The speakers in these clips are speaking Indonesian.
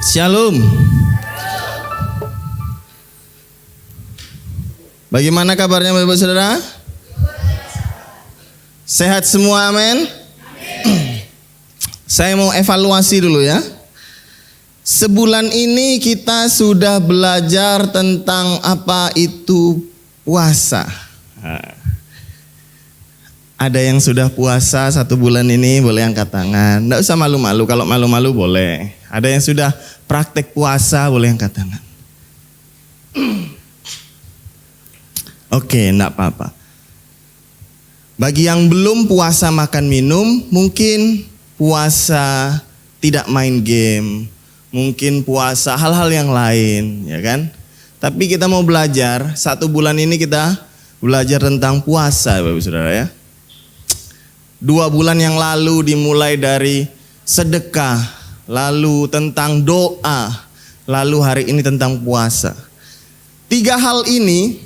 Shalom. Bagaimana kabarnya Bapak Saudara? Sehat semua, amin? Saya mau evaluasi dulu ya. Sebulan ini kita sudah belajar tentang apa itu puasa. Ada yang sudah puasa 1 bulan ini boleh angkat tangan. Nggak usah malu-malu, kalau malu-malu boleh. Ada yang sudah praktek puasa boleh angkat tangan. Oke, enggak apa-apa. Bagi yang belum puasa makan minum, mungkin puasa tidak main game, mungkin puasa hal-hal yang lain, ya kan? Tapi kita mau belajar, 1 bulan ini kita belajar tentang puasa, Bapak Saudara ya. 2 bulan yang lalu dimulai dari sedekah, lalu tentang doa, lalu hari ini tentang puasa. 3 hal ini,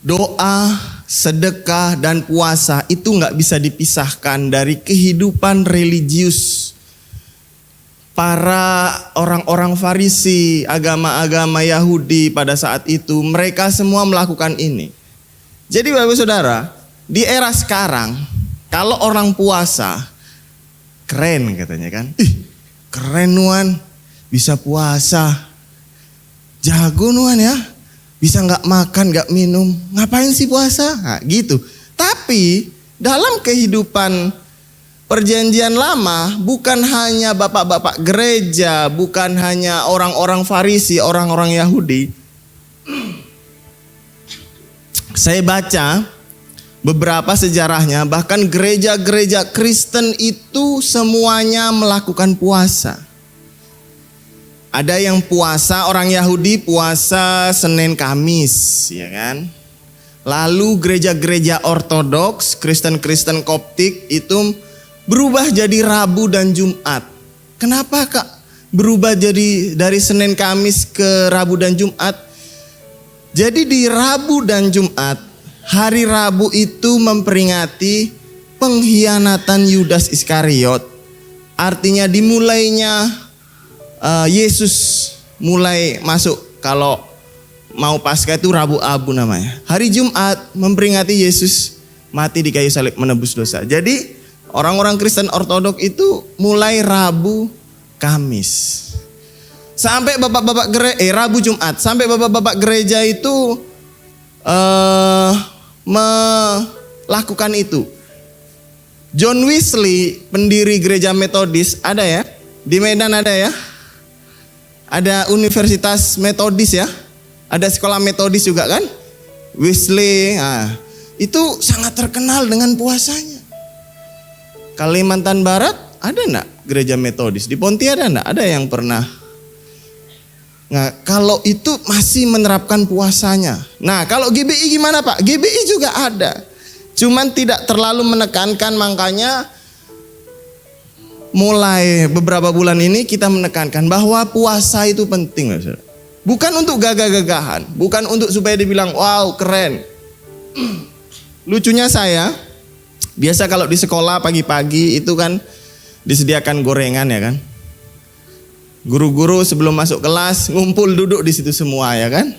doa, sedekah, dan puasa itu gak bisa dipisahkan dari kehidupan religius para orang-orang Farisi, agama-agama Yahudi pada saat itu. Mereka semua melakukan ini. Jadi Bapak Saudara, di era sekarang, kalau orang puasa, keren katanya kan. Keren Nuan, bisa puasa. Jago Nuan ya, bisa gak makan, gak minum. Ngapain sih puasa? Nah, gitu. Tapi dalam kehidupan perjanjian lama, bukan hanya bapak-bapak gereja, bukan hanya orang-orang Farisi, orang-orang Yahudi. Saya baca beberapa sejarahnya, bahkan gereja-gereja Kristen itu semuanya melakukan puasa. Ada yang puasa, orang Yahudi puasa Senin Kamis, ya kan? Lalu gereja-gereja Ortodoks, Kristen-Kristen Koptik itu berubah jadi Rabu dan Jumat. Kenapa Kak berubah jadi dari Senin Kamis ke Rabu dan Jumat? Jadi di Rabu dan Jumat, hari Rabu itu memperingati pengkhianatan Yudas Iskariot. Artinya dimulainya Yesus mulai masuk. Kalau mau Paskah itu Rabu Abu namanya. Hari Jumat memperingati Yesus mati di kayu salib menebus dosa. Jadi orang-orang Kristen Ortodok itu mulai Rabu Kamis. Sampai bapak-bapak gereja Rabu Jumat, sampai bapak-bapak gereja itu melakukan itu. John Wesley, pendiri gereja Metodis, ada ya? Di Medan ada ya? Ada Universitas Metodis ya? Ada sekolah Metodis juga kan? Wesley, itu sangat terkenal dengan puasanya. Kalimantan Barat ada enggak gereja Metodis? Di Ponti ada enggak? Ada yang pernah? Nah, kalau itu masih menerapkan puasanya. Nah, kalau GBI gimana Pak? GBI juga ada. Cuman tidak terlalu menekankan, makanya mulai beberapa bulan ini kita menekankan bahwa puasa itu penting. Bukan untuk gagah-gagahan, bukan untuk supaya dibilang wow keren. Lucunya saya, biasa kalau di sekolah pagi-pagi itu kan disediakan gorengan ya kan. Guru-guru sebelum masuk kelas ngumpul duduk di situ semua ya kan.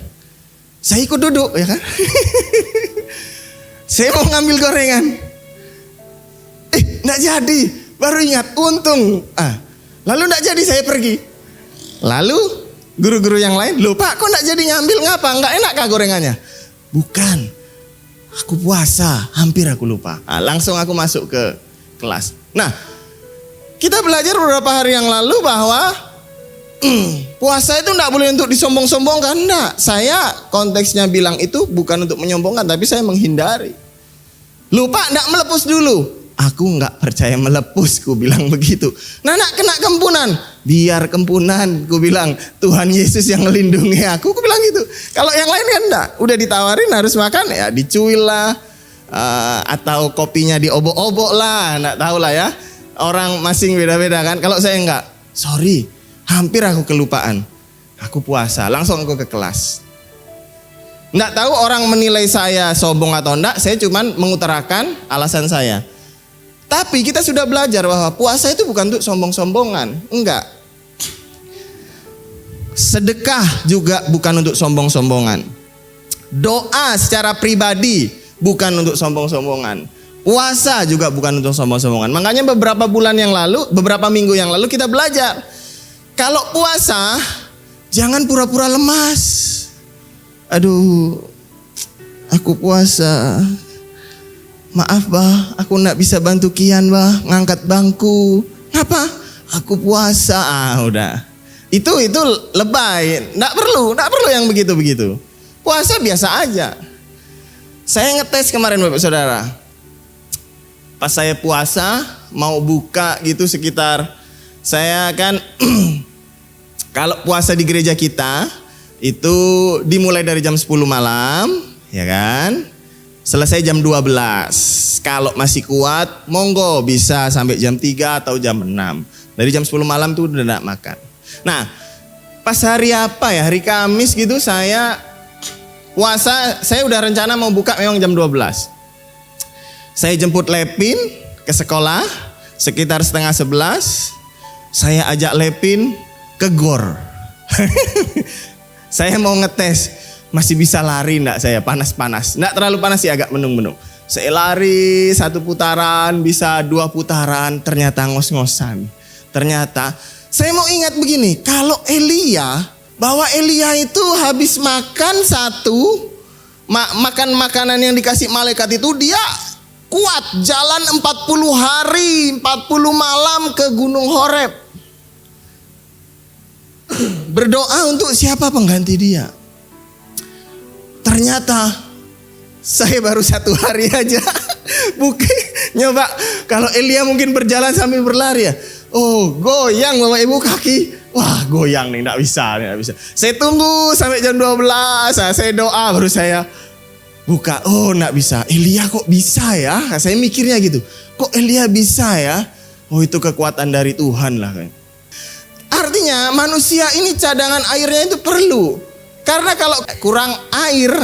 Saya ikut duduk ya kan. Saya mau ngambil gorengan. Nggak jadi. Baru ingat, untung. Lalu nggak jadi, saya pergi. Lalu guru-guru yang lain, loh Pak kok nggak jadi ngambil, ngapa? Nggak enak kah gorengannya? Bukan, aku puasa, hampir aku lupa. Langsung aku masuk ke kelas. Nah, kita belajar beberapa hari yang lalu bahwa puasa itu enggak boleh untuk disombong-sombongkan. Enggak, saya konteksnya bilang itu bukan untuk menyombongkan, tapi saya menghindari. Lupa enggak melepus dulu. Aku enggak percaya melepus, ku bilang begitu. Nah, nak kena kempunan. Biar kempunan, ku bilang. Tuhan Yesus yang melindungi aku bilang gitu. Kalau yang lain kan enggak. Udah ditawarin harus makan, ya dicuil lah. Atau kopinya diobok-obok lah. Enggak tahu lah ya. Orang masing beda-beda kan. Kalau saya enggak, sorry. Hampir aku kelupaan. Aku puasa, langsung aku ke kelas. Nggak tahu orang menilai saya sombong atau enggak, saya cuman mengutarakan alasan saya. Tapi kita sudah belajar bahwa puasa itu bukan untuk sombong-sombongan, enggak. Sedekah juga bukan untuk sombong-sombongan. Doa secara pribadi bukan untuk sombong-sombongan. Puasa juga bukan untuk sombong-sombongan. Makanya beberapa minggu yang lalu kita belajar. Kalau puasa, jangan pura-pura lemas. Aduh, aku puasa. Maaf bah, aku gak bisa bantu Kian bah, ngangkat bangku. Ngapa? Aku puasa. Udah. Itu lebay. Nggak perlu yang begitu-begitu. Puasa biasa aja. Saya ngetes kemarin Bapak Saudara. Pas saya puasa, mau buka gitu sekitar, saya kan kalau puasa di gereja kita itu dimulai dari jam 10 malam, ya kan? Selesai jam 12. Kalau masih kuat, monggo bisa sampai jam 3 atau jam 6. Dari jam 10 malam tuh udah enggak makan. Nah, pas hari apa ya? Hari Kamis gitu saya puasa, saya udah rencana mau buka memang jam 12. Saya jemput Lepin ke sekolah sekitar 10:30. Saya ajak Lepin ke GOR. Saya mau ngetes, masih bisa lari enggak saya, panas-panas. Enggak terlalu panas sih, agak menung-menung. Saya lari 1 putaran, bisa 2 putaran, ternyata ngos-ngosan. Ternyata saya mau ingat begini, kalau bahwa Elia itu habis makan makan makanan yang dikasih malaikat itu, dia kuat jalan 40 hari 40 malam ke Gunung Horeb. Berdoa untuk siapa pengganti dia. Ternyata saya baru 1 hari aja nyoba. Kalau Elia mungkin berjalan sambil berlari ya. Oh, goyang Bapak Ibu kaki. Wah, goyang nih, enggak bisa. Saya tunggu sampai jam 12. Saya doa baru saya buka. Oh, enggak bisa. Elia kok bisa ya? Saya mikirnya gitu. Kok Elia bisa ya? Oh, itu kekuatan dari Tuhan lah kan. Artinya manusia ini cadangan airnya itu perlu. Karena kalau kurang air,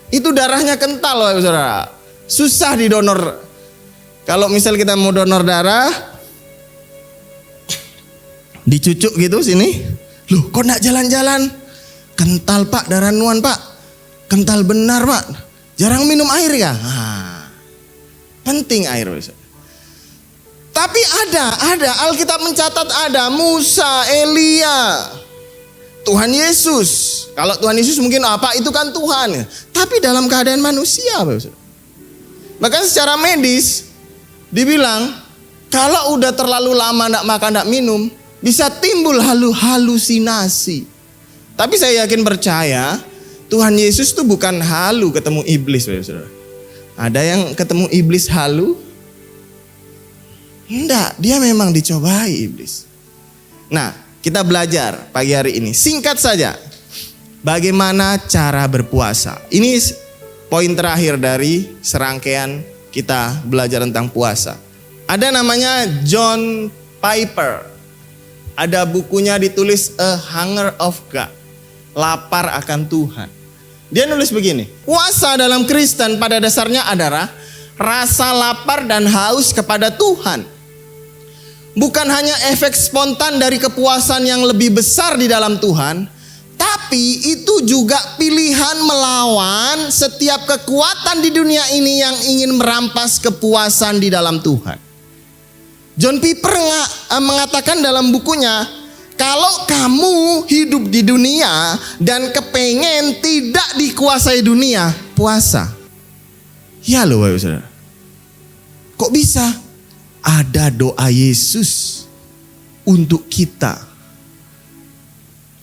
itu darahnya kental Bapak Saudara. Susah didonor. Kalau misal kita mau donor darah, dicucuk gitu sini. Loh, kok enggak jalan-jalan? Kental Pak, darah nuan Pak. Kental benar Pak. Jarang minum air ya? Penting air. Tapi ada Alkitab mencatat ada Musa, Elia, Tuhan Yesus. Kalau Tuhan Yesus mungkin apa? Itu kan Tuhan. Tapi dalam keadaan manusia. Bahkan secara medis dibilang kalau udah terlalu lama enggak makan, enggak minum, bisa timbul halusinasi. Tapi saya yakin percaya Tuhan Yesus tuh bukan halu ketemu iblis. Ada yang ketemu iblis halu? Enggak, dia memang dicobai iblis. Nah, kita belajar pagi hari ini. Singkat saja, bagaimana cara berpuasa. Ini poin terakhir dari serangkaian kita belajar tentang puasa. Ada namanya John Piper. Ada bukunya ditulis A Hunger of God. Lapar akan Tuhan. Dia nulis begini. Puasa dalam Kristen pada dasarnya adalah rasa lapar dan haus kepada Tuhan. Bukan hanya efek spontan dari kepuasan yang lebih besar di dalam Tuhan, tapi itu juga pilihan melawan setiap kekuatan di dunia ini yang ingin merampas kepuasan di dalam Tuhan. John Piper mengatakan dalam bukunya, kalau kamu hidup di dunia dan kepengen tidak dikuasai dunia, puasa. Ya loh Bapak Saudara. Kok bisa? Ada doa Yesus untuk kita.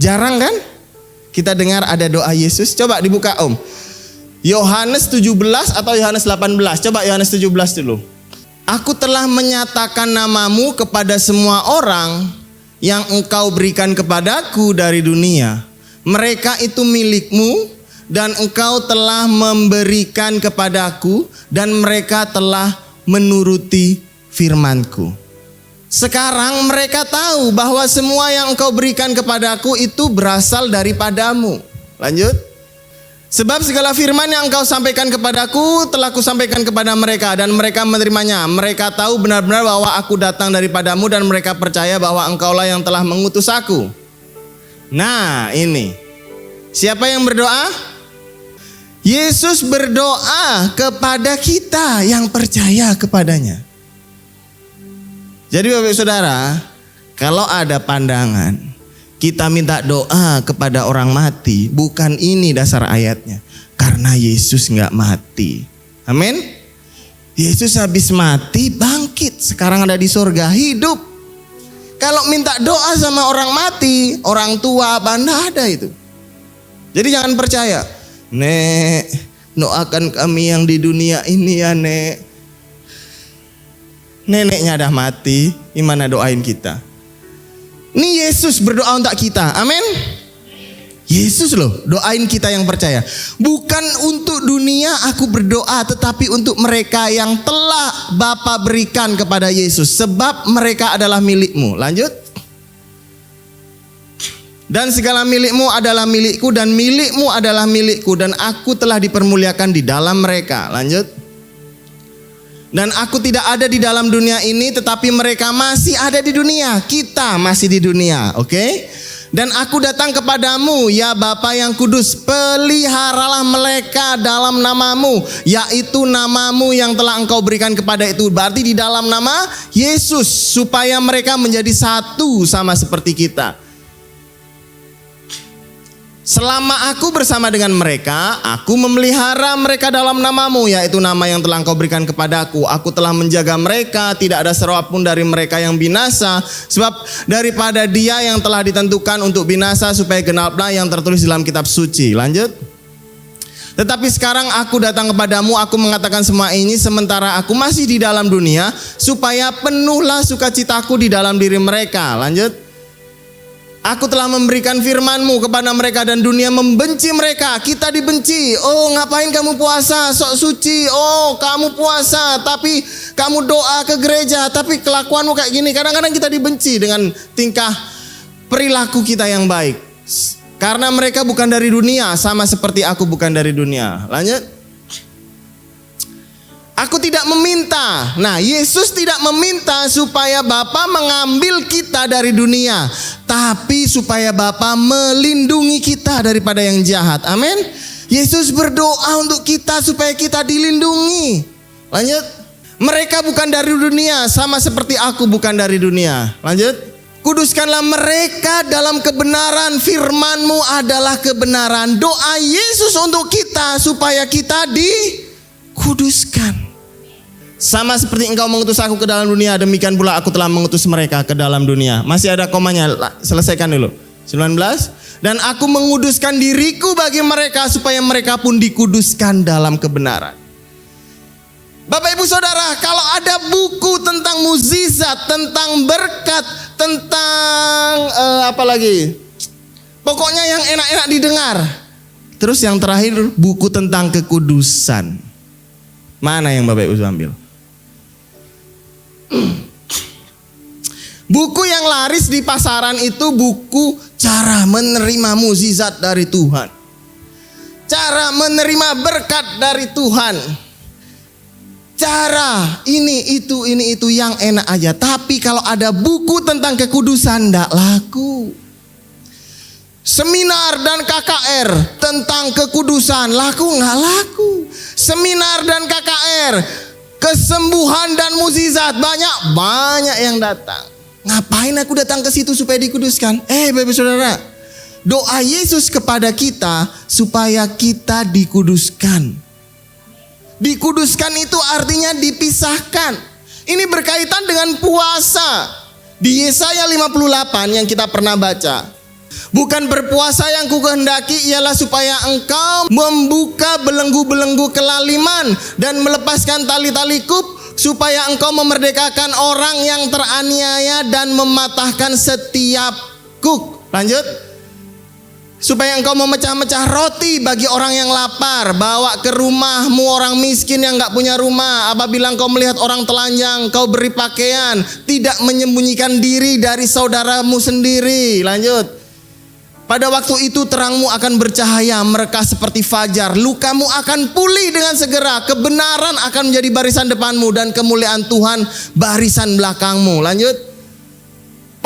Jarang kan kita dengar ada doa Yesus? Coba dibuka Om. Yohanes 17 atau Yohanes 18? Coba Yohanes 17 dulu. Aku telah menyatakan namamu kepada semua orang yang engkau berikan kepadaku dari dunia. Mereka itu milikmu dan engkau telah memberikan kepadaku dan mereka telah menuruti firmanku. Sekarang mereka tahu bahwa semua yang engkau berikan kepadaku itu berasal daripadamu. Lanjut. Sebab segala firman yang engkau sampaikan kepadaku telah kusampaikan kepada mereka dan mereka menerimanya. Mereka tahu benar-benar bahwa aku datang daripadamu dan mereka percaya bahwa engkaulah yang telah mengutus aku. Nah ini, siapa yang berdoa? Yesus berdoa kepada kita yang percaya kepadanya. Jadi Bapak Saudara, kalau ada pandangan kita minta doa kepada orang mati, bukan ini dasar ayatnya. Karena Yesus gak mati. Amin. Yesus habis mati bangkit, sekarang ada di surga, hidup. Kalau minta doa sama orang mati, orang tua, banda ada itu. Jadi jangan percaya. Nek, doakan kami yang di dunia ini ya Nek. Neneknya dah mati, gimana doain kita? Ini Yesus berdoa untuk kita, amin. Yesus loh doain kita yang percaya. Bukan untuk dunia aku berdoa, tetapi untuk mereka yang telah Bapa berikan kepada Yesus. Sebab mereka adalah milikmu. Lanjut. Dan segala milikmu adalah milikku, dan milikmu adalah milikku, dan aku telah dipermuliakan di dalam mereka. Lanjut. Dan aku tidak ada di dalam dunia ini, tetapi mereka masih ada di dunia. Kita masih di dunia, oke? Dan aku datang kepadamu, ya Bapa yang kudus, peliharalah mereka dalam namamu, yaitu namamu yang telah engkau berikan kepada itu. Berarti di dalam nama Yesus, supaya mereka menjadi satu sama seperti kita. Selama aku bersama dengan mereka, aku memelihara mereka dalam namamu, yaitu nama yang telah engkau berikan kepadaku. Aku telah menjaga mereka, tidak ada seorang pun dari mereka yang binasa. Sebab daripada dia yang telah ditentukan untuk binasa, supaya genaplah yang tertulis dalam kitab suci. Lanjut. Tetapi sekarang aku datang kepadamu, aku mengatakan semua ini sementara aku masih di dalam dunia, supaya penuhlah sukacitaku di dalam diri mereka. Lanjut. Aku telah memberikan firman-Mu kepada mereka dan dunia membenci mereka. Kita dibenci. Oh, ngapain kamu puasa? Sok suci. Oh, kamu puasa tapi kamu doa ke gereja tapi kelakuanmu kayak gini. Kadang-kadang kita dibenci dengan tingkah perilaku kita yang baik. Karena mereka bukan dari dunia, sama seperti aku bukan dari dunia. Lanjut. Aku tidak meminta. Nah, Yesus tidak meminta supaya Bapa mengambil kita dari dunia, tapi supaya Bapa melindungi kita daripada yang jahat. Amin. Yesus berdoa untuk kita supaya kita dilindungi. Lanjut. Mereka bukan dari dunia, sama seperti aku bukan dari dunia. Lanjut. Kuduskanlah mereka dalam kebenaran, firman-Mu adalah kebenaran. Doa Yesus untuk kita supaya kita dikuduskan. Sama seperti engkau mengutus aku ke dalam dunia, demikian pula aku telah mengutus mereka ke dalam dunia. Masih ada komanya, selesaikan dulu. 19. Dan aku menguduskan diriku bagi mereka supaya mereka pun dikuduskan dalam kebenaran. Bapak Ibu Saudara, kalau ada buku tentang mukjizat, tentang berkat, tentang apa lagi? Pokoknya yang enak-enak didengar. Terus yang terakhir buku tentang kekudusan. Mana yang Bapak Ibu ambil? Buku yang laris di pasaran itu buku cara menerima mukjizat dari Tuhan, cara menerima berkat dari Tuhan, cara ini itu yang enak aja. Tapi kalau ada buku tentang kekudusan ndak laku. Seminar dan KKR tentang kekudusan laku nggak laku. Seminar dan KKR kesembuhan dan mukjizat banyak yang datang. Ngapain aku datang ke situ supaya dikuduskan? Bapak Saudara, doa Yesus kepada kita supaya kita dikuduskan. Dikuduskan itu artinya dipisahkan. Ini berkaitan dengan puasa. Di Yesaya 58 yang kita pernah baca. Bukan berpuasa yang kukehendaki ialah supaya engkau membuka belenggu-belenggu kelaliman dan melepaskan tali-tali kup, supaya engkau memerdekakan orang yang teraniaya dan mematahkan setiap kuk. Lanjut. Supaya engkau memecah-mecah roti bagi orang yang lapar, bawa ke rumahmu orang miskin yang gak punya rumah. Apabila engkau melihat orang telanjang, kau beri pakaian, tidak menyembunyikan diri dari saudaramu sendiri. Lanjut. Pada waktu itu terangmu akan bercahaya, mereka seperti fajar. Lukamu akan pulih dengan segera. Kebenaran akan menjadi barisan depanmu dan kemuliaan Tuhan barisan belakangmu. Lanjut.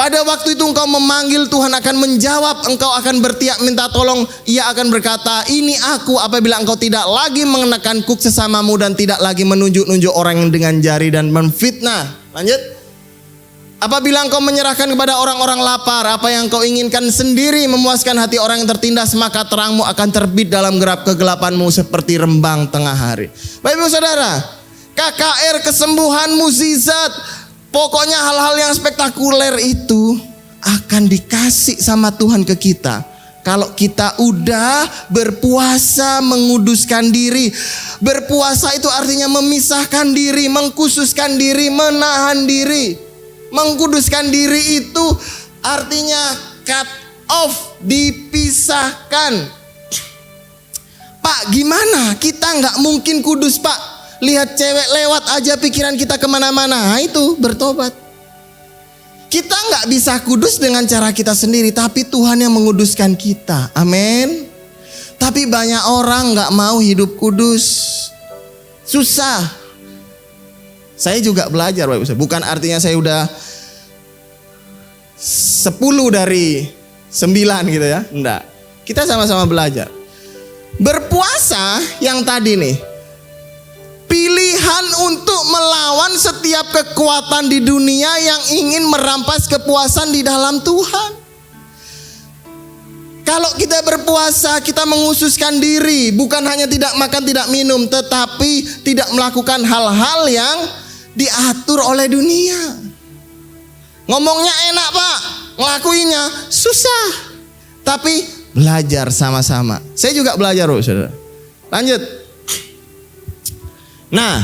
Pada waktu itu engkau memanggil, Tuhan akan menjawab. Engkau akan berteriak minta tolong. Ia akan berkata, ini aku, apabila engkau tidak lagi mengenakan kuk sesamamu dan tidak lagi menunjuk-nunjuk orang dengan jari dan memfitnah. Lanjut. Apabila engkau menyerahkan kepada orang-orang lapar apa yang engkau inginkan sendiri, memuaskan hati orang yang tertindas, maka terangmu akan terbit dalam gerap kegelapanmu seperti rembang tengah hari. Bapak Ibu Saudara, KKR, kesembuhan, mukjizat, pokoknya hal-hal yang spektakuler itu akan dikasih sama Tuhan ke kita kalau kita udah berpuasa, menguduskan diri. Berpuasa itu artinya memisahkan diri, mengkhususkan diri, menahan diri. Mengkuduskan diri itu artinya cut off, dipisahkan. Pak, gimana? Kita nggak mungkin kudus, Pak. Lihat cewek lewat aja pikiran kita kemana-mana. Nah, itu bertobat. Kita nggak bisa kudus dengan cara kita sendiri, tapi Tuhan yang menguduskan kita. Amin. Tapi banyak orang nggak mau hidup kudus. Susah. Saya juga belajar, Bapak Ibu. Bukan artinya saya udah 10 dari 9 gitu ya. Enggak. Kita sama-sama belajar. Berpuasa yang tadi nih, pilihan untuk melawan setiap kekuatan di dunia yang ingin merampas kepuasan di dalam Tuhan. Kalau kita berpuasa, kita menghususkan diri, bukan hanya tidak makan, tidak minum, tetapi tidak melakukan hal-hal yang diatur oleh dunia. Ngomongnya enak, Pak, ngelakuinnya susah. Tapi belajar sama-sama. Saya juga belajar, Saudara. Lanjut. Nah,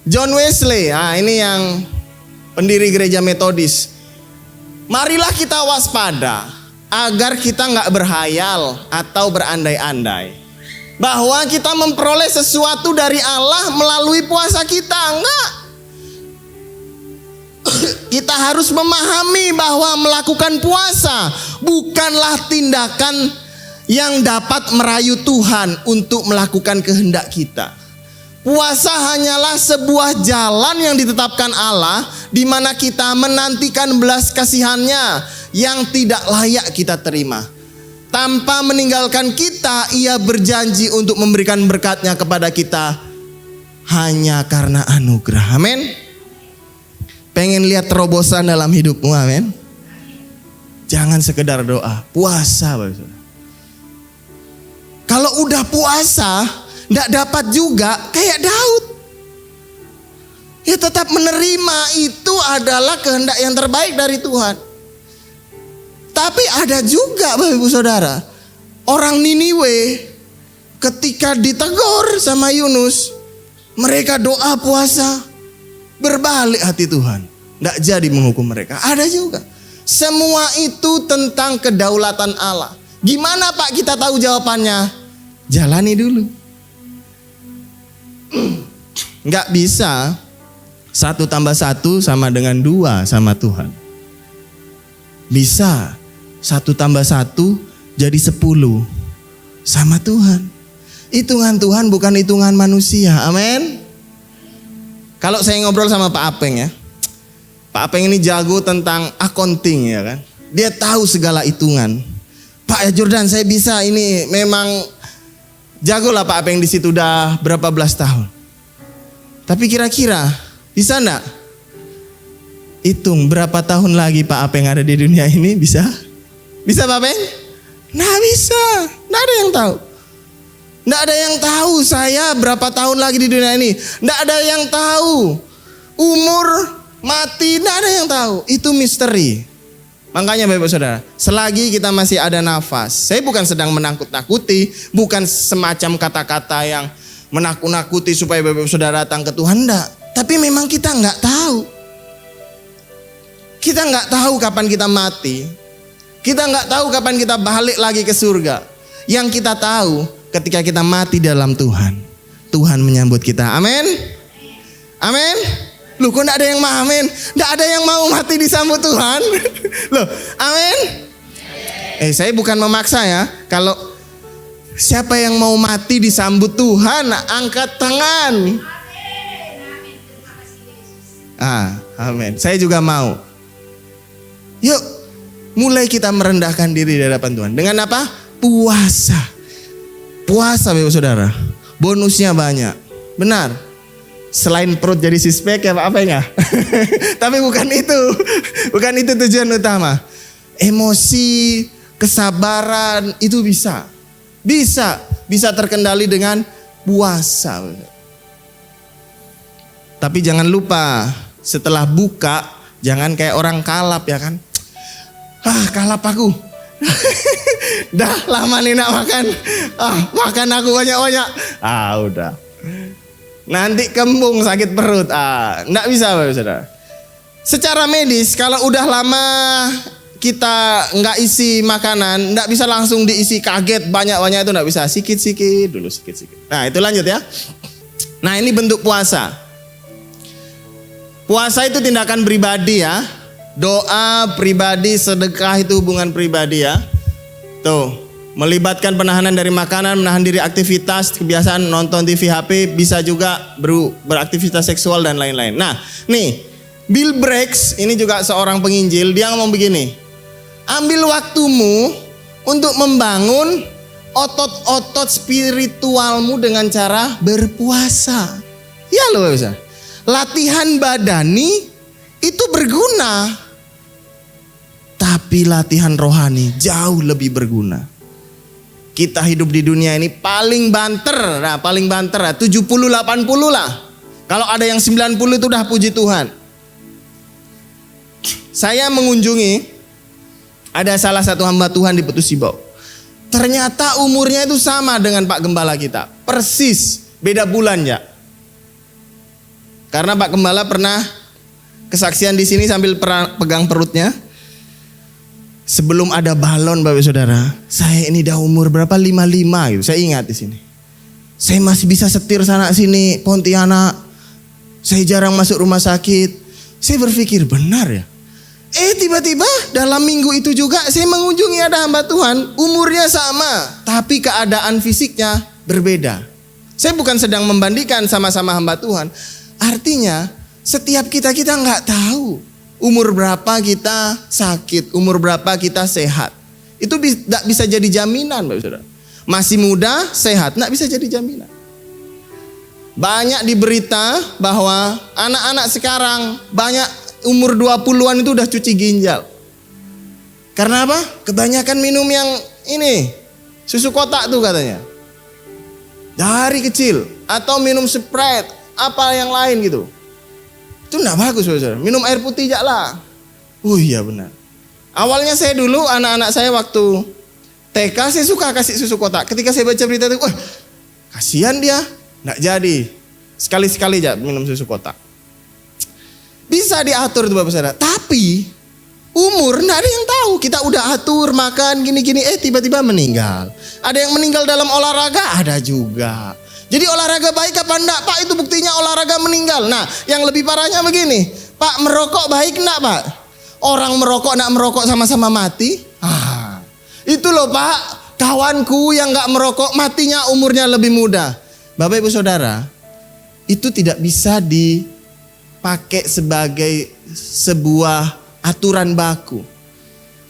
John Wesley, ini yang pendiri gereja Metodis. Marilah kita waspada agar kita nggak berhayal atau berandai-andai bahwa kita memperoleh sesuatu dari Allah melalui puasa kita. Enggak. Kita harus memahami bahwa melakukan puasa bukanlah tindakan yang dapat merayu Tuhan untuk melakukan kehendak kita. Puasa hanyalah sebuah jalan yang ditetapkan Allah, di mana kita menantikan belas kasihan-Nya yang tidak layak kita terima. Tanpa meninggalkan kita, Ia berjanji untuk memberikan berkat-Nya kepada kita hanya karena anugerah. Amin. Pengen lihat terobosan dalam hidupmu, amin. Jangan sekedar doa, puasa. Kalau udah puasa, gak dapat juga kayak Daud. Ya tetap menerima, itu adalah kehendak yang terbaik dari Tuhan. Tapi ada juga Bapak Ibu Saudara, orang Niniwe ketika ditegur sama Yunus, mereka doa puasa, berbalik hati Tuhan, tidak jadi menghukum mereka. Ada juga. Semua itu tentang kedaulatan Allah. Gimana Pak kita tahu jawabannya? Jalani dulu. Nggak bisa 1 tambah 1 sama dengan 2 sama Tuhan. Bisa 1 tambah 1 jadi 10 sama Tuhan. Hitungan Tuhan bukan hitungan manusia. Amin. Kalau saya ngobrol sama Pak Apeng ya, Pak Apeng ini jago tentang accounting ya kan. Dia tahu segala hitungan. Pak Jordan, saya bisa ini, memang jago lah Pak Apeng di situ udah berapa belas tahun. Tapi kira-kira bisa enggak hitung berapa tahun lagi Pak Apeng ada di dunia ini? Bisa? Bisa Pak Apeng? Nah bisa, nggak ada yang tahu. Nggak ada yang tahu saya berapa tahun lagi di dunia ini. Nggak ada yang tahu umur mati, nggak ada yang tahu. Itu misteri. Makanya Bapak Saudara, selagi kita masih ada nafas, saya bukan sedang menakut-nakuti, bukan semacam kata-kata yang menakut-nakuti supaya Bapak Saudara datang ke Tuhan, enggak. Tapi memang kita nggak tahu. Kita nggak tahu kapan kita mati. Kita nggak tahu kapan kita balik lagi ke surga. Yang kita tahu, ketika kita mati dalam Tuhan, Tuhan menyambut kita. Amin. Amin. Loh kok gak ada yang mau amin? Gak ada yang mau mati disambut Tuhan. Loh amin. Saya bukan memaksa ya. Kalau siapa yang mau mati disambut Tuhan, angkat tangan. Amin. Saya juga mau. Yuk, mulai kita merendahkan diri di hadapan Tuhan. Dengan apa? Puasa. Puasa Bapak Saudara. Bonusnya banyak. Benar. Selain perut jadi six-pack ya apa enggak? Tapi bukan itu. Bukan itu tujuan utama. Emosi, kesabaran itu bisa. Bisa terkendali dengan puasa. Tapi jangan lupa setelah buka jangan kayak orang kalap ya kan. Kalap aku. Dah lama nih nak makan. Makan aku banyak-banyak. Udah. Nanti kembung sakit perut. Nggak bisa Bapak Saudara. Secara medis kalau udah lama kita nggak isi makanan, nggak bisa langsung diisi kaget banyak-banyak itu nggak bisa. Sikit-sikit dulu, sikit-sikit. Nah itu lanjut ya. Nah ini bentuk puasa. Puasa itu tindakan pribadi ya. Doa pribadi, sedekah itu hubungan pribadi ya. Tuh, melibatkan penahanan dari makanan, menahan diri aktivitas, kebiasaan nonton TV, HP, bisa juga beraktivitas seksual dan lain-lain. Nah, nih, Bill Briggs ini juga seorang penginjil, dia ngomong begini. Ambil waktumu untuk membangun otot-otot spiritualmu dengan cara berpuasa. Ya loh bisa. Latihan badani itu berguna, tapi latihan rohani jauh lebih berguna. Kita hidup di dunia ini paling banter 70-80 lah. Kalau ada yang 90 itu udah puji Tuhan. Saya mengunjungi ada salah satu hamba Tuhan di Petu Sibau. Ternyata umurnya itu sama dengan Pak Gembala kita. Persis, beda bulan ya. Karena Pak Gembala pernah kesaksian di sini sambil pegang perutnya. Sebelum ada balon Bapak Saudara, saya ini dah umur berapa? 55 gitu. Saya ingat di sini. Saya masih bisa setir sana sini Pontianak. Saya jarang masuk rumah sakit. Saya berpikir benar ya. Tiba-tiba dalam minggu itu juga saya mengunjungi ada hamba Tuhan, umurnya sama, tapi keadaan fisiknya berbeda. Saya bukan sedang membandingkan sama-sama hamba Tuhan. Artinya setiap kita nggak tahu umur berapa kita sakit, umur berapa kita sehat. Itu tidak bisa jadi jaminan Bapak Saudara. Masih muda, sehat, tidak bisa jadi jaminan. Banyak di berita bahwa anak-anak sekarang banyak umur 20-an itu udah cuci ginjal. Karena apa? Kebanyakan minum yang ini, susu kotak tuh katanya. Dari kecil. Atau minum Sprite, apa yang lain gitu. Itu enggak bagus Saudara. Minum air putih aja lah. Iya benar. Awalnya saya dulu, anak-anak saya waktu TK saya suka kasih susu kotak. Ketika saya baca berita itu, kasihan dia, enggak jadi. Sekali-sekali aja minum susu kotak. Bisa diatur tuh Bapak Saudara. Tapi umur enggak ada yang tahu. Kita udah atur makan gini-gini, tiba-tiba meninggal. Ada yang meninggal dalam olahraga, ada juga. Jadi olahraga baik apa enggak Pak? Itu buktinya olahraga meninggal. Nah yang lebih parahnya begini. Pak, merokok baik enggak Pak? Orang merokok enggak merokok sama-sama mati. Itu loh Pak. Kawanku yang enggak merokok matinya umurnya lebih muda. Bapak Ibu Saudara, itu tidak bisa dipakai sebagai sebuah aturan baku.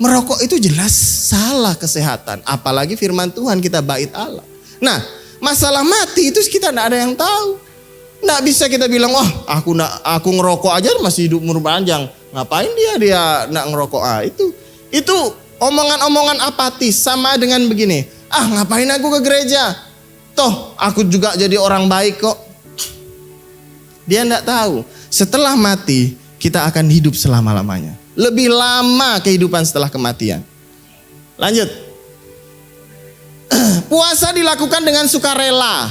Merokok itu jelas salah kesehatan. Apalagi firman Tuhan kita bait Allah. Nah masalah mati itu kita tidak ada yang tahu. Tidak bisa kita bilang, aku ngerokok aja masih hidup umur panjang. Ngapain dia tidak ngerokok? Itu omongan-omongan apatis. Sama dengan begini, ngapain aku ke gereja? Toh aku juga jadi orang baik kok. Dia tidak tahu. Setelah mati kita akan hidup selama-lamanya. Lebih lama kehidupan setelah kematian. Lanjut. Puasa dilakukan dengan sukarela,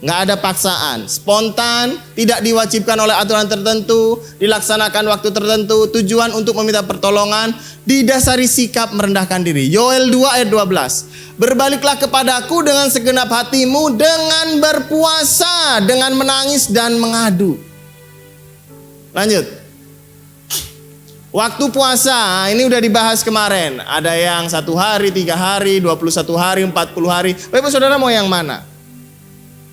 nggak ada paksaan, spontan, tidak diwajibkan oleh aturan tertentu, dilaksanakan waktu tertentu, tujuan untuk meminta pertolongan, didasari sikap merendahkan diri. Yoel 2 ayat 12. Berbaliklah kepadaku dengan segenap hatimu, dengan berpuasa, dengan menangis dan mengadu. Lanjut. Waktu puasa ini udah dibahas kemarin. Ada yang 1 hari, 3 hari, 21 hari, 40 hari. Bapak Saudara mau yang mana?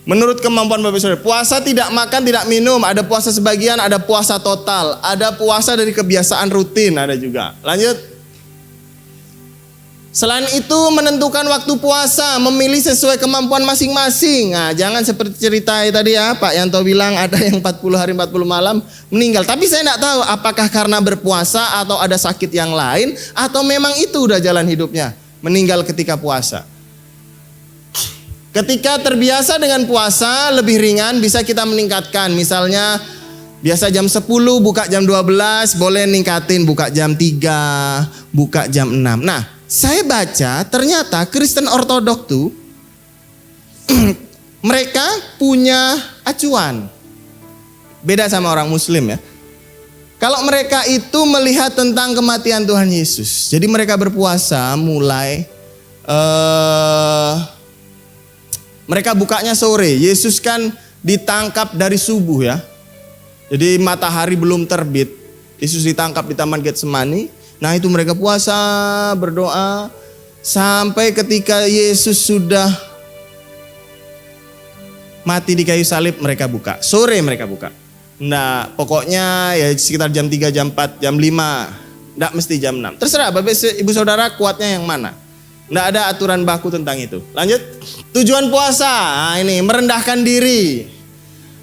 Menurut kemampuan Bapak Saudara, puasa tidak makan, tidak minum, ada puasa sebagian, ada puasa total, ada puasa dari kebiasaan rutin, ada juga. Lanjut. Selain itu menentukan waktu puasa, memilih sesuai kemampuan masing-masing. Nah, jangan seperti cerita tadi ya, Pak Yanto bilang ada yang 40 hari 40 malam meninggal. Tapi saya tidak tahu apakah karena berpuasa atau ada sakit yang lain, atau memang itu udah jalan hidupnya, meninggal ketika puasa. Ketika terbiasa dengan puasa lebih ringan, bisa kita meningkatkan. Misalnya biasa jam 10 buka jam 12, boleh ningkatin buka jam 3, buka jam 6. Nah, saya baca ternyata Kristen Ortodok tuh mereka punya acuan. Beda sama orang Muslim ya. Kalau mereka itu melihat tentang kematian Tuhan Yesus, jadi mereka berpuasa mulai mereka bukanya sore. Yesus kan ditangkap dari subuh ya. Jadi matahari belum terbit, Yesus ditangkap di Taman Getsemani. Nah itu mereka puasa, berdoa, sampai ketika Yesus sudah mati di kayu salib mereka buka. Sore mereka buka. Nah pokoknya ya sekitar jam 3, jam 4, jam 5. Nggak mesti jam 6. Terserah Bapak Ibu Saudara kuatnya yang mana. Nggak ada aturan baku tentang itu. Lanjut. Tujuan puasa, nah ini merendahkan diri.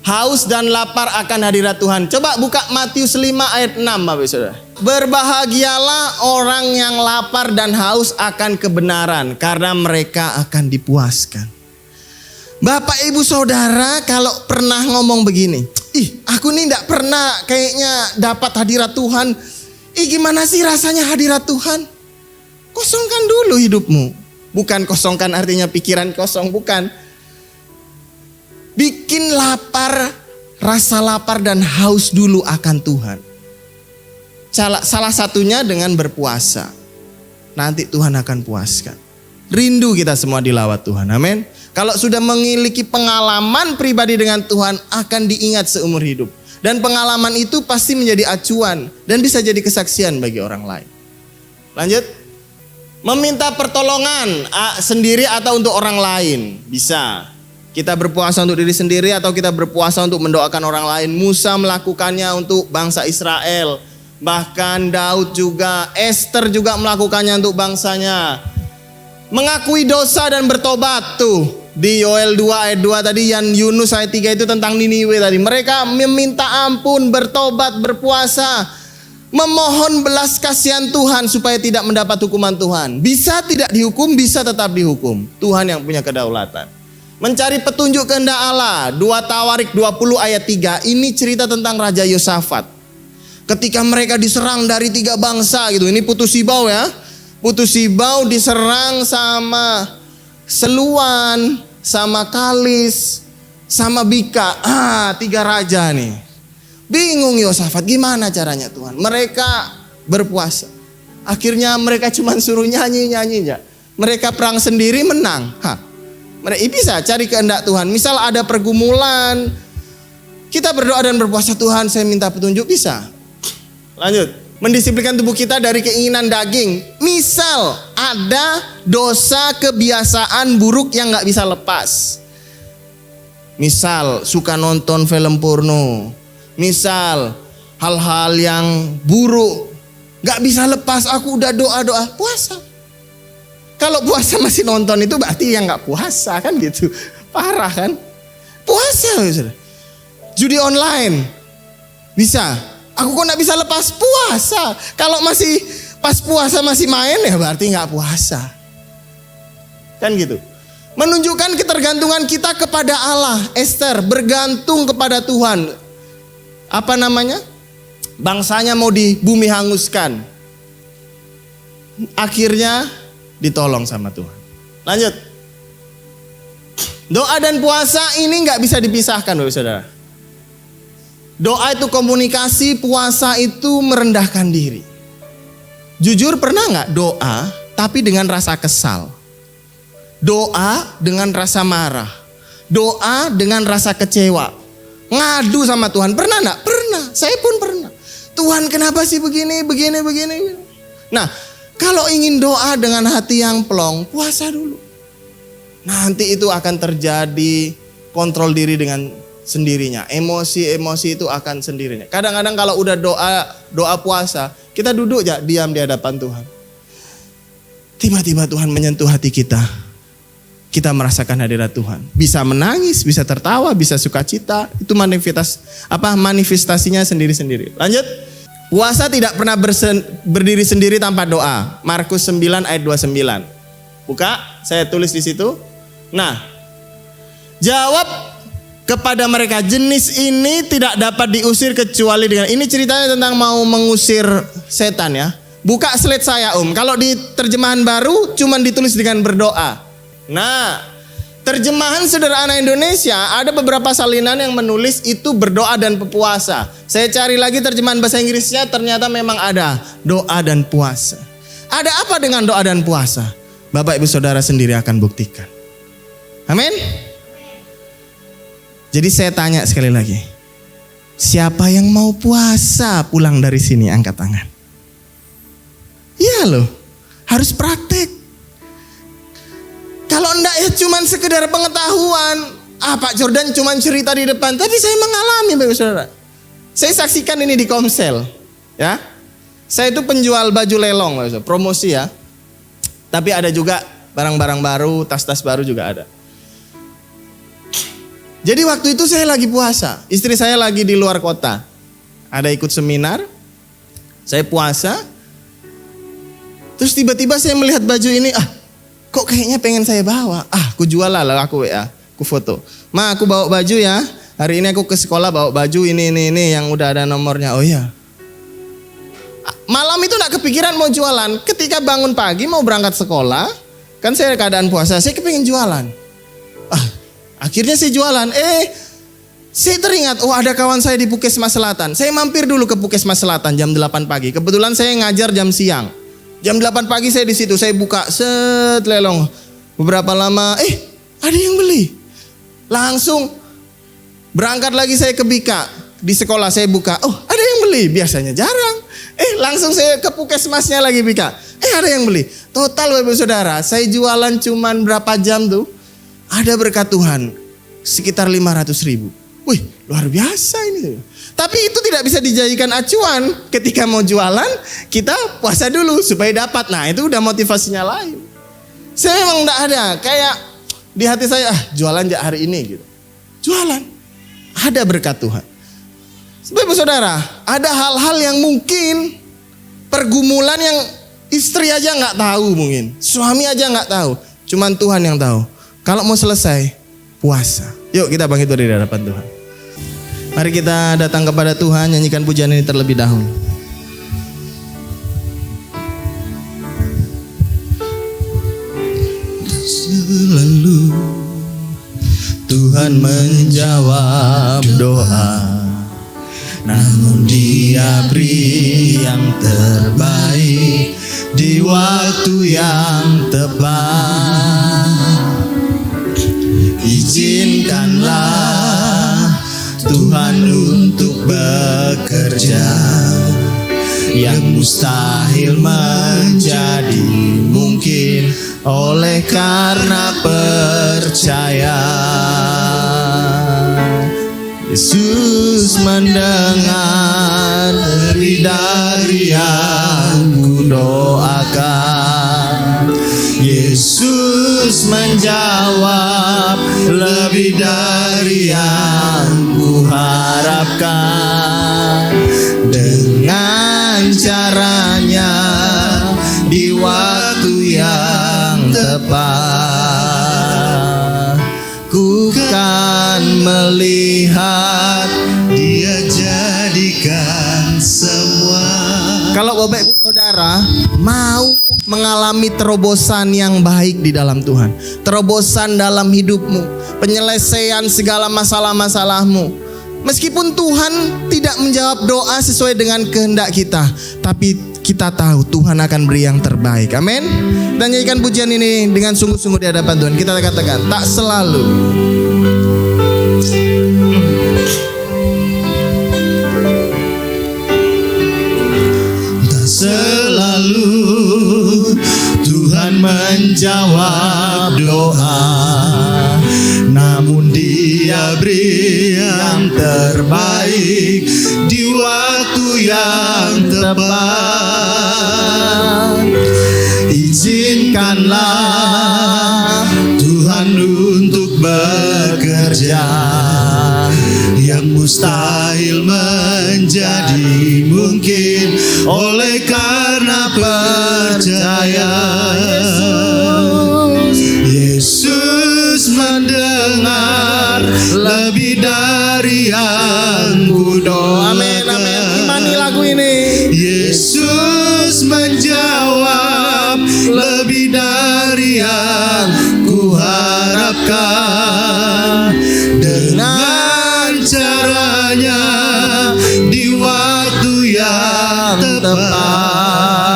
Haus dan lapar akan hadirat Tuhan. Coba buka Matius 5 ayat 6 Bapak Ibu Saudara. Berbahagialah orang yang lapar dan haus akan kebenaran, karena mereka akan dipuaskan. Bapak Ibu Saudara kalau pernah ngomong begini, aku nih gak pernah kayaknya dapat hadirat Tuhan. Gimana sih rasanya hadirat Tuhan? Kosongkan dulu hidupmu. Bukan kosongkan artinya pikiran kosong, bukan. Bikin lapar, rasa lapar dan haus dulu akan Tuhan. Salah satunya dengan berpuasa. Nanti Tuhan akan puaskan. Rindu kita semua dilawat Tuhan, amin. Kalau sudah memiliki pengalaman pribadi dengan Tuhan, akan diingat seumur hidup. Dan pengalaman itu pasti menjadi acuan dan bisa jadi kesaksian bagi orang lain. Lanjut. Meminta pertolongan sendiri atau untuk orang lain. Bisa. Kita berpuasa untuk diri sendiri atau kita berpuasa untuk mendoakan orang lain. Musa melakukannya untuk bangsa Israel. Bahkan Daud juga, Esther juga melakukannya untuk bangsanya. Mengakui dosa dan bertobat tuh. Di Yoel 2 ayat 2 tadi, yang Yunus ayat 3 itu tentang Niniwe tadi. Mereka meminta ampun, bertobat, berpuasa. Memohon belas kasihan Tuhan supaya tidak mendapat hukuman Tuhan. Bisa tidak dihukum, bisa tetap dihukum. Tuhan yang punya kedaulatan. Mencari petunjuk kehendak Allah. 2 Tawarik 20 ayat 3. Ini cerita tentang Raja Yosafat. Ketika mereka diserang dari 3 bangsa gitu. Ini Putus Sibau ya. Putus Sibau diserang sama Seluan, sama Kalis, sama Bika. 3 raja nih. Bingung Yosafat, gimana caranya Tuhan? Mereka berpuasa. Akhirnya mereka cuma suruh nyanyi-nyanyi aja. Mereka perang sendiri menang. Mereka bisa cari kehendak Tuhan. Misal ada pergumulan, kita berdoa dan berpuasa, Tuhan saya minta petunjuk, bisa. Lanjut. Mendisiplinkan tubuh kita dari keinginan daging. Misal ada dosa kebiasaan buruk yang gak bisa lepas. Misal suka nonton film porno. Misal hal-hal yang buruk gak bisa lepas. Aku udah doa-doa, puasa. Kalau puasa masih nonton itu berarti yang gak puasa kan gitu. Parah kan. Puasa. Judi online. Bisa. Aku kok gak bisa lepas, puasa. Kalau masih pas puasa masih main ya berarti gak puasa. Kan gitu. Menunjukkan ketergantungan kita kepada Allah. Esther bergantung kepada Tuhan. Apa namanya? Bangsanya mau di bumi hanguskan. Akhirnya ditolong sama Tuhan. Lanjut. Doa dan puasa ini gak bisa dipisahkan Bapak Saudara. Doa itu komunikasi, puasa itu merendahkan diri. Jujur pernah gak doa tapi dengan rasa kesal? Doa dengan rasa marah. Doa dengan rasa kecewa. Ngadu sama Tuhan, pernah gak? Pernah, saya pun pernah. Tuhan kenapa sih begini. Nah, kalau ingin doa dengan hati yang plong, puasa dulu. Nanti itu akan terjadi kontrol diri dengan sendirinya. Emosi-emosi itu akan sendirinya. Kadang-kadang kalau udah doa puasa, kita duduk aja diam di hadapan Tuhan. Tiba-tiba Tuhan menyentuh hati kita. Kita merasakan hadirat Tuhan. Bisa menangis, bisa tertawa, bisa sukacita. Itu manifestasinya sendiri-sendiri. Lanjut. Puasa tidak pernah berdiri sendiri tanpa doa. Markus 9 ayat 29. Buka, saya tulis di situ. Nah, jawab kepada mereka, jenis ini tidak dapat diusir kecuali dengan. Ini ceritanya tentang mau mengusir setan ya. Buka slide saya Kalau di terjemahan baru cuman ditulis dengan berdoa. Nah, terjemahan sederhana Indonesia ada beberapa salinan yang menulis itu berdoa dan berpuasa. Saya cari lagi terjemahan bahasa Inggrisnya, ternyata memang ada doa dan puasa. Ada apa dengan doa dan puasa? Bapak Ibu Saudara sendiri akan buktikan. Amin. Jadi saya tanya sekali lagi, siapa yang mau puasa pulang dari sini angkat tangan? Iya loh, harus praktek. Kalau enggak ya cuman sekedar pengetahuan. Pak Jordan cuman cerita di depan, tapi saya mengalami Bapak Saudara. Saya saksikan ini di Komsel, ya. Saya itu penjual baju lelong, promosi ya. Tapi ada juga barang-barang baru, tas-tas baru juga ada. Jadi waktu itu saya lagi puasa, istri saya lagi di luar kota. Ada ikut seminar, saya puasa. Terus tiba-tiba saya melihat baju ini, kok kayaknya pengen saya bawa. Aku jual lah, aku WA, aku foto. Ma, aku bawa baju ya. Hari ini aku ke sekolah bawa baju ini yang udah ada nomornya. Oh iya. Malam itu gak kepikiran mau jualan. Ketika bangun pagi mau berangkat sekolah, kan saya keadaan puasa, saya kepengen jualan. Akhirnya saya jualan. Saya teringat, ada kawan saya di Puskesmas Selatan. Saya mampir dulu ke Puskesmas Selatan jam 8 pagi. Kebetulan saya ngajar jam siang. Jam 8 pagi saya di situ, saya buka lelong. Beberapa lama, ada yang beli. Langsung berangkat lagi saya ke Bika. Di sekolah saya buka, ada yang beli. Biasanya jarang. Langsung saya ke Puskesmasnya lagi Bika. Ada yang beli. Total Bapak Saudara, saya jualan cuman berapa jam tuh? Ada berkat Tuhan sekitar 500.000. Wih, luar biasa ini. Tapi itu tidak bisa dijadikan acuan. Ketika mau jualan, kita puasa dulu supaya dapat. Nah, itu udah motivasinya lain. Saya memang enggak ada. Kayak di hati saya, jualan aja hari ini gitu. Jualan. Ada berkat Tuhan. Bapak Saudara, ada hal-hal yang mungkin pergumulan yang istri aja nggak tahu mungkin. Suami aja nggak tahu. Cuman Tuhan yang tahu. Kalau mau selesai, puasa. Yuk kita bangkit dari hadapan Tuhan. Mari kita datang kepada Tuhan, nyanyikan pujian ini terlebih dahulu. Selalu Tuhan menjawab doa, namun Dia beri yang terbaik di waktu yang tepat. Izinkanlah Tuhan untuk bekerja, yang mustahil menjadi mungkin oleh karena percaya. Yesus mendengar lebih dari yang kudoakan. Yesus menjawab lebih dari yang kuharapkan. Dengan caranya di waktu yang tepat, ku kan melihat Dia jadikan semua. Kalau Bapak Ibu Saudara mau mengalami terobosan yang baik di dalam Tuhan, terobosan dalam hidupmu, penyelesaian segala masalah-masalahmu, meskipun Tuhan tidak menjawab doa sesuai dengan kehendak kita, tapi kita tahu Tuhan akan beri yang terbaik. Amin. Dan nyanyikan pujian ini dengan sungguh-sungguh di hadapan Tuhan. Kita katakan, tak selalu. Tak selalu Tuhan menjawab doa, namun Dia Dia beri yang terbaik di waktu yang tepat. Izinkanlah Tuhan untuk bekerja, yang mustahil menjadi mungkin oleh karena percaya. Yesus mendengar lebih dari yang ku doakan. Amin, amin. Imani lagu ini. Yesus menjawab lebih dari yang ku harapkan. Dengan caranya di waktu yang tepat,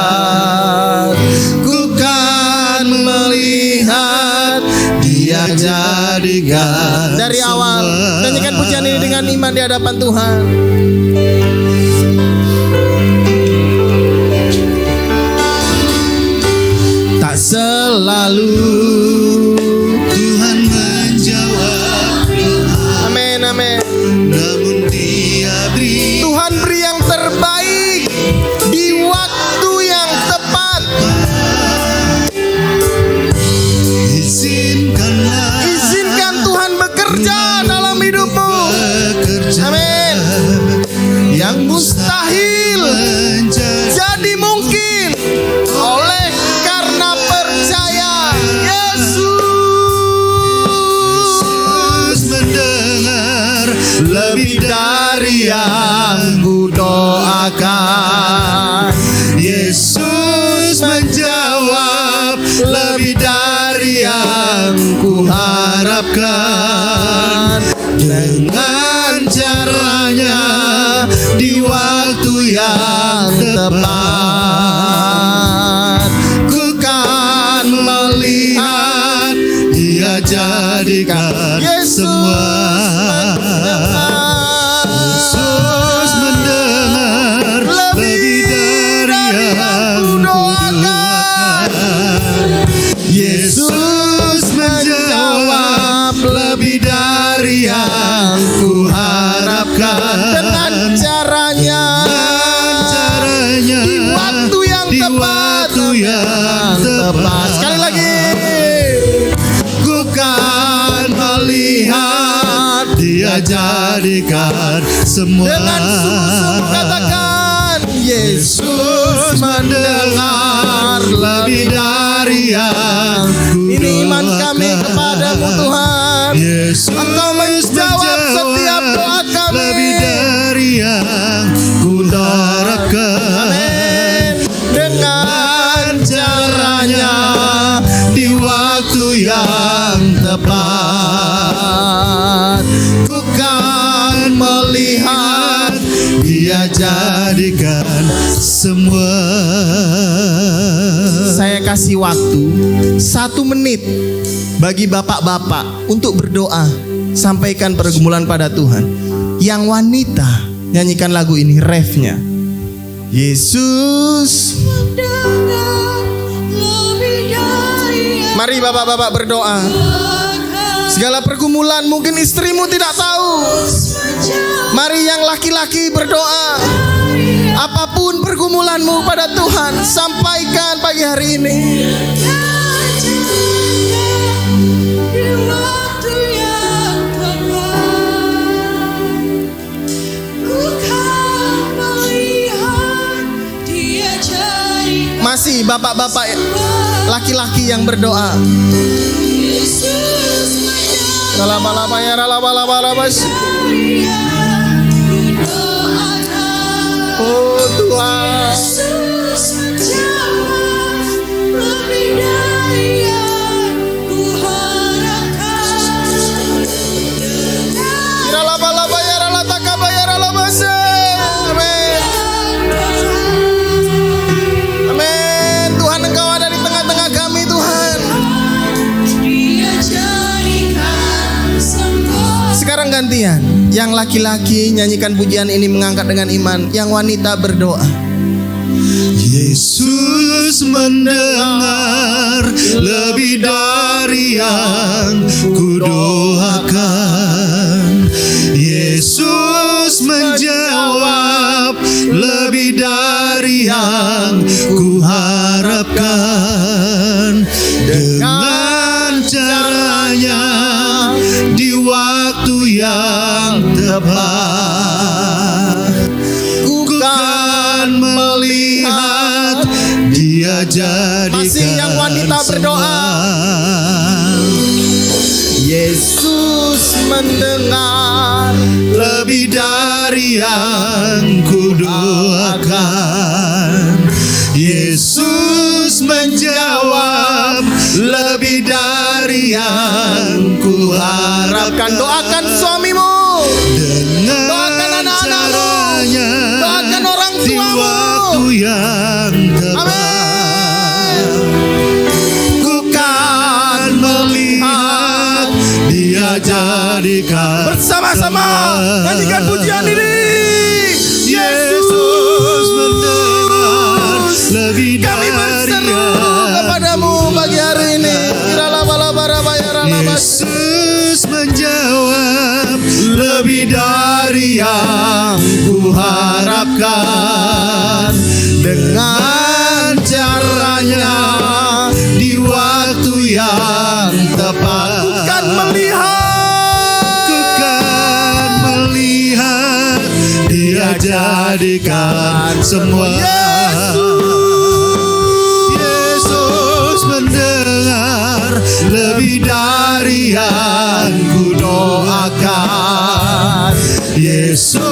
ku kan melihat Dia jadikan. Dari awal, nyanyikan pujian ini dengan iman di hadapan Tuhan. Tak selalu Tuhan menjawab doa, Amin, amin. namun Dia beri Tuhan beri yang terbaik di waktu yang tepat. Izinkan Tuhan bekerja dalam hidupmu. bekerja. Amin. Yang mustahil jadi mungkin oleh karena percaya. Yesus mendengar lebih dari yang ku doakan. Yesus menjawab lebih dari yang ku harapkan. Dengan caranya di waktu yang tepat, ku kan melihat Dia jadikan semua. Yesus mendengar lebih dari yang ku doakan. Yesus menjawab lebih dari yang ku harapkan. dengan caranya di waktu yang di tepat. waktu yang tepat. Sekali lagi. Ku kan melihat Dia jadikan semua. Dengan sungguh-sungguh katakan, Yesus mendengar lebih dari yang ku Ini iman kami doakan. kepadamu Tuhan. Yesus Engkau menjawab setiap doa kami. lebih dari yang ku harapkan. Amin. Dengan Caranya di waktu yang tepat, ku kan melihat Dia jadikan semua. saya kasih waktu 1 menit bagi bapak-bapak untuk berdoa, sampaikan pergumulan pada Tuhan. Yang wanita, nyanyikan lagu ini, refnya. Yesus. Mari bapak-bapak berdoa. Segala pergumulan mungkin istrimu tidak tahu. Mari yang laki-laki berdoa. Apapun pergumulanmu pada Tuhan, sampaikan pagi hari ini. Masih bapak-bapak laki-laki yang berdoa. Oh Tuhan. Amin. Tuhan, Engkau ada di tengah-tengah kami, Tuhan. Sekarang gantian. Yang laki-laki nyanyikan pujian ini mengangkat dengan iman. Yang wanita berdoa. Yesus mendengar lebih dari yang ku doakan. Masih yang wanita berdoa. Yesus mendengar lebih dari yang kudoakan. Yesus menjawab lebih dari yang kuharapkan. Doakan suamimu, Dengan doakan anak-anakmu, caranya, doakan orang di tuamu. waktu yang tepat. Amin. Ku kan melihat Dia jadikan Bersama-sama nyanyikan pujian ini. Yesus mendengar lebih Kami dari berseru yang kepadamu pagi hari ini. Yesus menjawab lebih dari yang kuharapkan. Dengan caranya, di waktu yang tepat. Ku kan melihat Dia jadikan semua. Yesus mendengar lebih dari yang kudoakan. Yesus